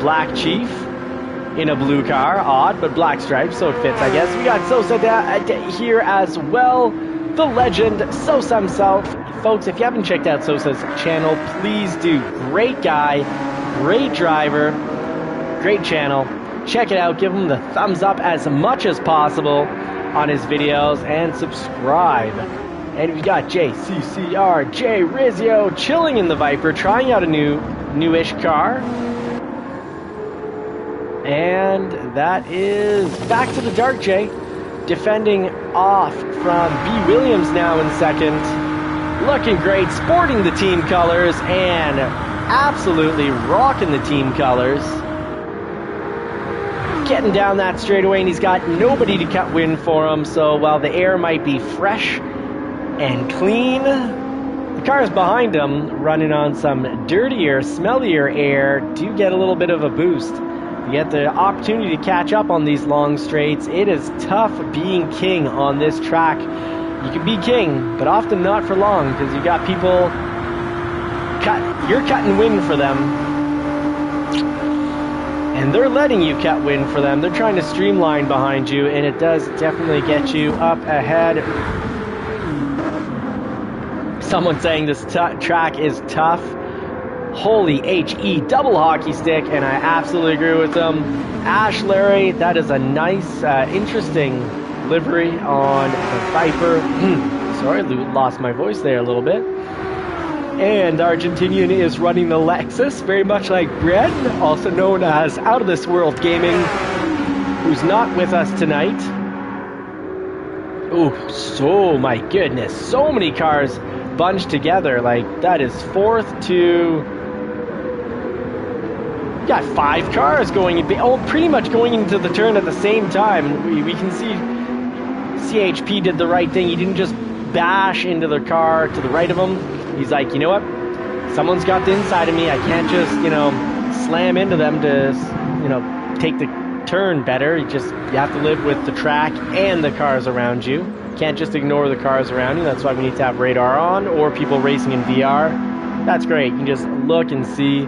Black Chief in a blue car, odd, but black stripes, so it fits, I guess. We got Sosa here as well, the legend, Sosa himself. Folks, if you haven't checked out Sosa's channel, please do. Great guy, great driver, great channel. Check it out, give him the thumbs up as much as possible on his videos, and subscribe. And we've got JCCR, Jay Rizzio, chilling in the Viper, trying out a newish car. And that is back to the Dark J. defending off from B. Williams now in second. Looking great, sporting the team colors and absolutely rocking the team colors. Getting down that straightaway, and he's got nobody to cut wind for him, so while the air might be fresh and clean, the cars behind him, running on some dirtier, smellier air, do get a little bit of a boost. You get the opportunity to catch up on these long straights. It is tough being king on this track. You can be king, but often not for long, because you got people, you're cutting wind for them. And they're letting you cut wind for them. They're trying to streamline behind you, and it does definitely get you up ahead. Someone saying this track is tough. Holy HE double hockey stick, and I absolutely agree with them. Ash Larry, that is a nice, interesting livery on the Viper. Sorry, lost my voice there a little bit. And the Argentinian is running the Lexus, very much like Bren, also known as Out of This World Gaming, who's not with us tonight. Oh, so my goodness, so many cars bunched together. Like, that is fourth to... You got 5 cars going, pretty much going into the turn at the same time. We can see CHP did the right thing. He didn't just bash into the car to the right of him. He's like, you know what? Someone's got the inside of me. I can't just, slam into them to, take the turn better. You have to live with the track and the cars around you. Can't just ignore the cars around you. That's why we need to have radar on, or people racing in VR. That's great. You can just look and see.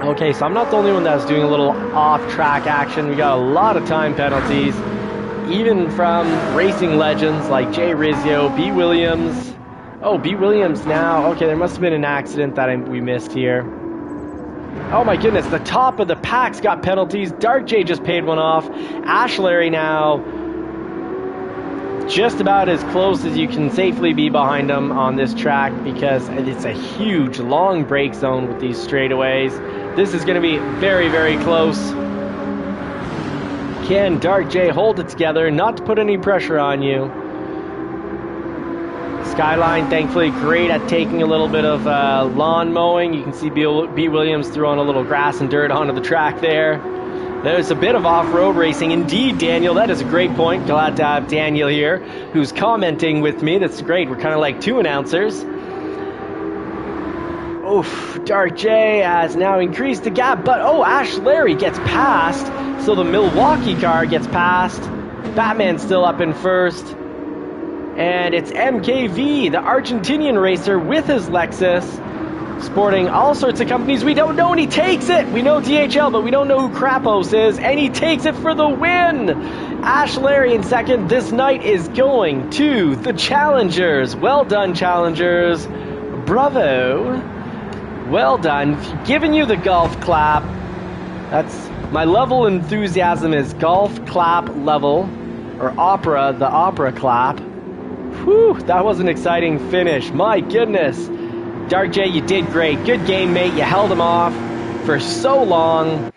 Okay, so I'm not the only one that's doing a little off-track action. We got a lot of time penalties, even from racing legends like Jay Rizzio, B. Williams. Oh, B. Williams now. Okay, there must have been an accident that we missed here. Oh my goodness, the top of the packs got penalties. Dark J just paid one off. Ash Larry now just about as close as you can safely be behind him on this track, because it's a huge, long brake zone with these straightaways. This is going to be very, very close. Can Dark J hold it together, not to put any pressure on you? Skyline, thankfully, great at taking a little bit of lawn mowing. You can see B. Williams throwing a little grass and dirt onto the track there. There's a bit of off-road racing. Indeed, Daniel, that is a great point. Glad to have Daniel here, who's commenting with me. That's great. We're kind of like 2 announcers. Oof, Dark J has now increased the gap, but Ash Larry gets past, so the Milwaukee car gets past. Batman's still up in first. And it's MKV, the Argentinian racer, with his Lexus, sporting all sorts of companies we don't know, and he takes it! We know DHL, but we don't know who Krapos is, and he takes it for the win! Ash Larry in second. This night is going to the Challengers. Well done, Challengers. Bravo. Well done. Giving you the golf clap. That's my level of enthusiasm is golf clap level, or opera, the opera clap. Whew, that was an exciting finish. My goodness. Dark J, you did great. Good game, mate. You held him off for so long.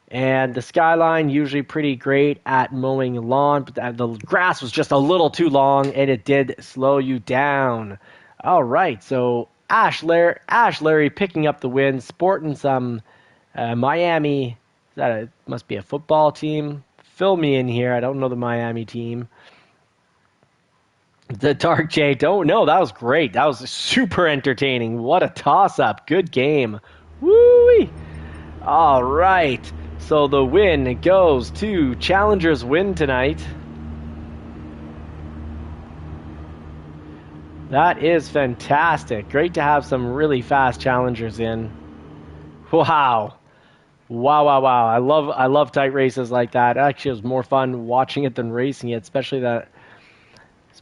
And the Skyline, usually pretty great at mowing lawn, but the grass was just a little too long, and it did slow you down. All right, so Ash Larry picking up the win, sporting some Miami. Must be a football team. Fill me in here. I don't know the Miami team. The Dark J, don't know. That was great. That was super entertaining. What a toss-up. Good game. Woo-wee. All right. So the win goes to Challengers win tonight. That is fantastic. Great to have some really fast Challengers in. Wow. Wow. I love tight races like that. Actually, it was more fun watching it than racing it, especially that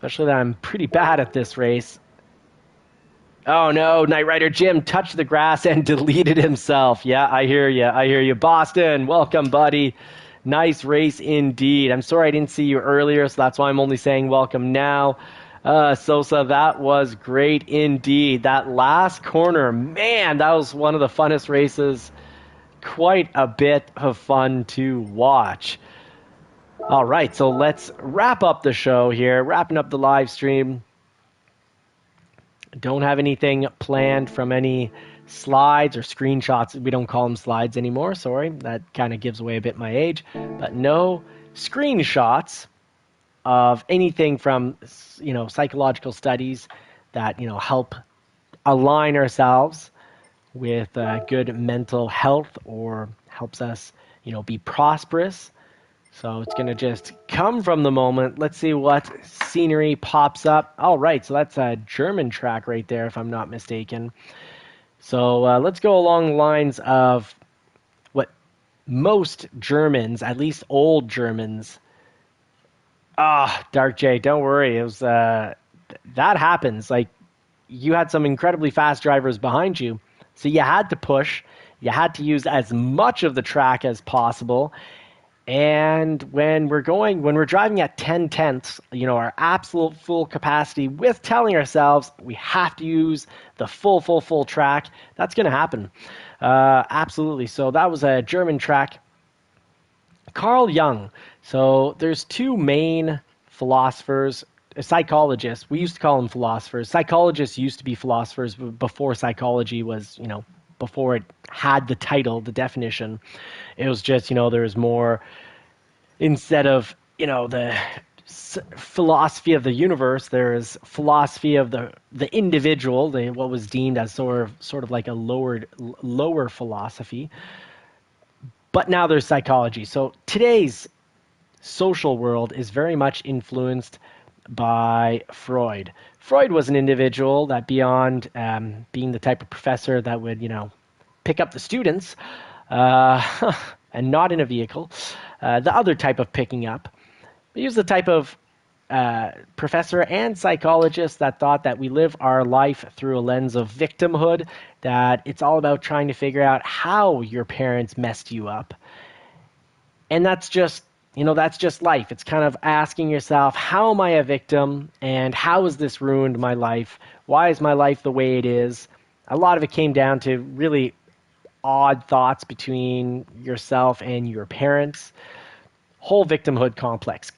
I'm pretty bad at this race. Oh no, Knight Rider Jim touched the grass and deleted himself. Yeah, I hear you. Boston, welcome, buddy. Nice race indeed. I'm sorry I didn't see you earlier, so that's why I'm only saying welcome now. Sosa, that was great indeed. That last corner, man, that was one of the funnest races. Quite a bit of fun to watch. All right, so let's wrap up the show here, wrapping up the live stream. Don't have anything planned from any slides or screenshots. We don't call them slides anymore. Sorry, that kind of gives away a bit my age. But no screenshots of anything from psychological studies that help align ourselves with good mental health or helps us be prosperous. So it's going to just come from the moment. Let's see what scenery pops up. All right, so that's a German track right there, if I'm not mistaken. So let's go along the lines of what most Germans, at least old Germans, Dark J, don't worry. It was that happens. Like you had some incredibly fast drivers behind you, so you had to push. You had to use as much of the track as possible. And when we're driving at 10 tenths, our absolute full capacity with telling ourselves we have to use the full track, that's going to happen. Absolutely. So that was a German track. Carl Jung. So there's two main philosophers, psychologists. We used to call them philosophers. Psychologists used to be philosophers before psychology was, before it had the title, the definition. It was just, there was more, instead of, the philosophy of the universe, there is philosophy of the individual, what was deemed as sort of like a lower philosophy. But now there's psychology. So today's social world is very much influenced by Freud. Freud was an individual that beyond being the type of professor that would, pick up the students and not in a vehicle, the other type of picking up, he was the type of professor and psychologist that thought that we live our life through a lens of victimhood, that it's all about trying to figure out how your parents messed you up. And that's just life. It's kind of asking yourself, how am I a victim and how has this ruined my life? Why is my life the way it is? A lot of it came down to really odd thoughts between yourself and your parents. Whole victimhood complex.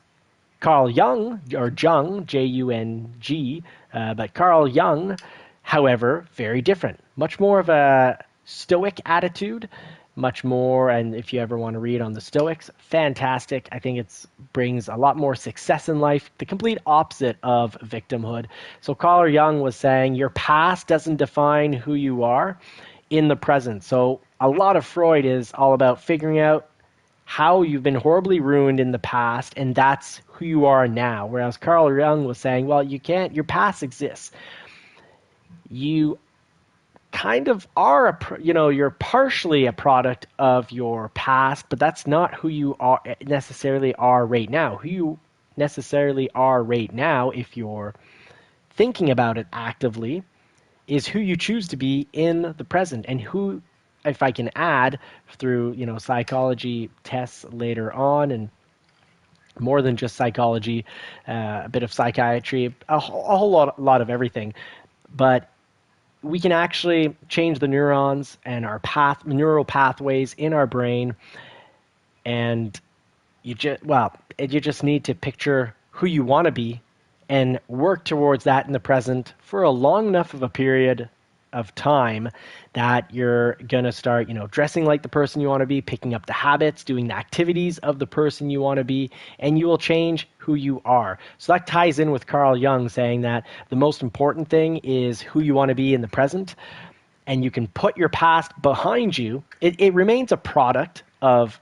Carl Jung, or Jung, Jung, but Carl Jung, however, very different. Much more of a stoic attitude, much more, and if you ever want to read on the Stoics, fantastic. I think it brings a lot more success in life, the complete opposite of victimhood. So Carl Jung was saying your past doesn't define who you are in the present. So a lot of Freud is all about figuring out how you've been horribly ruined in the past, and that's who you are now. Whereas Carl Jung was saying, well, you can't, your past exists. You kind of are, you're partially a product of your past, but that's not who you are necessarily are right now. Who you necessarily are right now, if you're thinking about it actively, is who you choose to be in the present, and who, if I can add, through psychology tests later on, and more than just psychology, a bit of psychiatry, a whole lot of everything, but we can actually change the neurons and our neural pathways in our brain, and you just need to picture who you want to be and work towards that in the present for a long enough of a period of time that you're going to start, dressing like the person you want to be, picking up the habits, doing the activities of the person you want to be, and you will change who you are. So that ties in with Carl Jung saying that the most important thing is who you want to be in the present, and you can put your past behind you. It remains a part of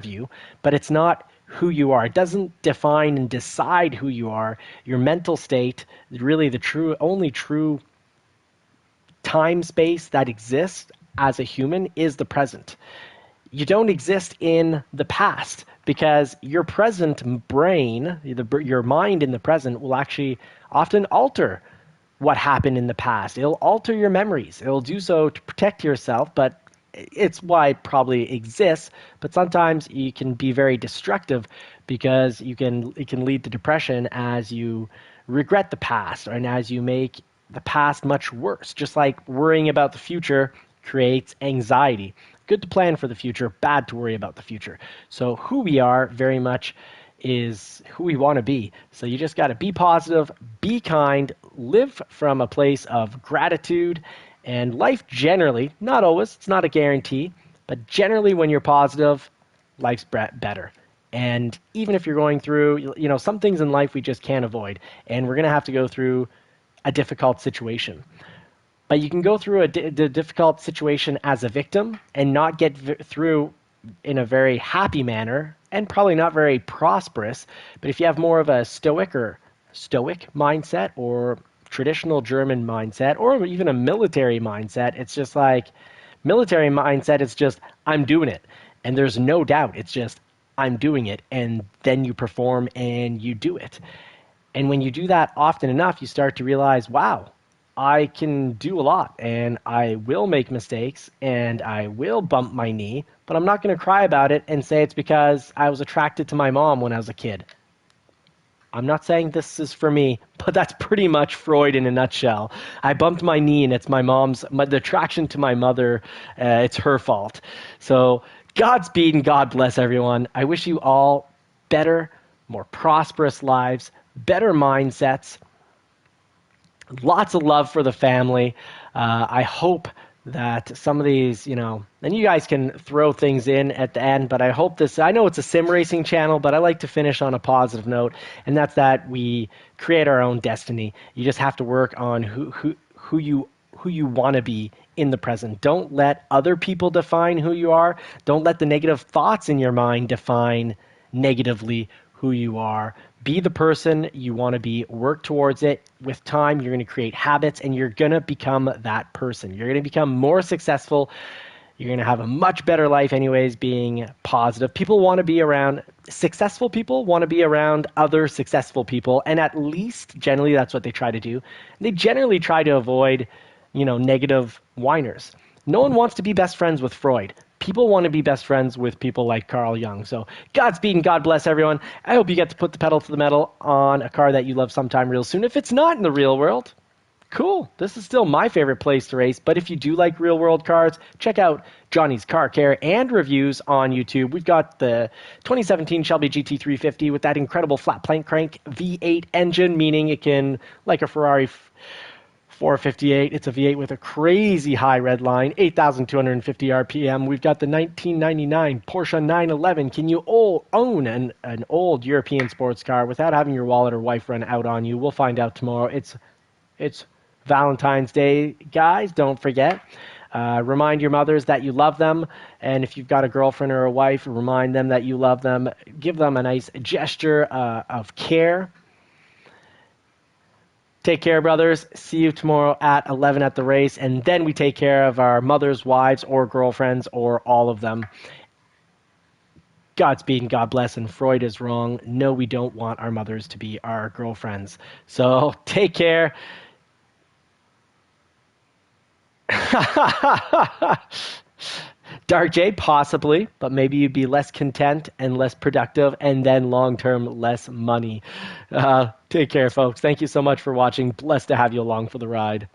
you, but it's not who you are. It doesn't define and decide who you are. Your mental state, really the only true time space that exists as a human, is the present. You don't exist in the past, because your present brain, your mind in the present, will actually often alter what happened in the past. It'll alter your memories. It'll do so to protect yourself, but it's why it probably exists. But sometimes you can be very destructive, because it can lead to depression as you regret the past, and as you make the past much worse. Just like worrying about the future creates anxiety. Good to plan for the future, bad to worry about the future. So who we are very much is who we want to be. So you just got to be positive, be kind, live from a place of gratitude, and life generally, not always, it's not a guarantee, but generally when you're positive, life's better. And even if you're going through, some things in life we just can't avoid, and we're going to have to go through a difficult situation. But you can go through a difficult situation as a victim and not get through in a very happy manner and probably not very prosperous. But if you have more of a stoic mindset or traditional German mindset or even a military mindset, it's just like military mindset, it's just I'm doing it. And there's no doubt. It's just I'm doing it. And then you perform and you do it. And when you do that often enough, you start to realize, wow, I can do a lot and I will make mistakes and I will bump my knee, but I'm not going to cry about it and say it's because I was attracted to my mom when I was a kid. I'm not saying this is for me, but that's pretty much Freud in a nutshell. I bumped my knee and it's the attraction to my mother, it's her fault. So Godspeed and God bless everyone. I wish you all better, more prosperous lives, better mindsets, lots of love for the family. I hope that some of these, and you guys can throw things in at the end, but I hope I know it's a sim racing channel, but I like to finish on a positive note, and that's that we create our own destiny. You just have to work on who you want to be in the present. Don't let other people define who you are. Don't let the negative thoughts in your mind define negatively who you are. Be the person you want to be. Work towards it. With time, you're going to create habits and you're going to become that person. You're going to become more successful. You're going to have a much better life anyways, being positive. Successful people want to be around other successful people. And at least, generally, that's what they try to do. They generally try to avoid, negative whiners. No one wants to be best friends with Freud. People want to be best friends with people like Carl Jung. So Godspeed and God bless everyone. I hope you get to put the pedal to the metal on a car that you love sometime real soon. If it's not in the real world, cool. This is still my favorite place to race. But if you do like real world cars, check out Johnny's Car Care and Reviews on YouTube. We've got the 2017 Shelby GT350 with that incredible flat plank crank V8 engine, meaning it can, like a Ferrari 458. It's a V8 with a crazy high red line, 8,250 RPM. We've got the 1999 Porsche 911. Can you own an old European sports car without having your wallet or wife run out on you? We'll find out tomorrow. It's Valentine's Day, guys. Don't forget. Remind your mothers that you love them. And if you've got a girlfriend or a wife, remind them that you love them. Give them a nice gesture of care. Take care, brothers. See you tomorrow at 11 at the race. And then we take care of our mothers, wives, or girlfriends, or all of them. Godspeed and God bless. And Freud is wrong. No, we don't want our mothers to be our girlfriends. So take care. Dark J, possibly, but maybe you'd be less content and less productive, and then long-term less money. Take care, folks. Thank you so much for watching. Blessed to have you along for the ride.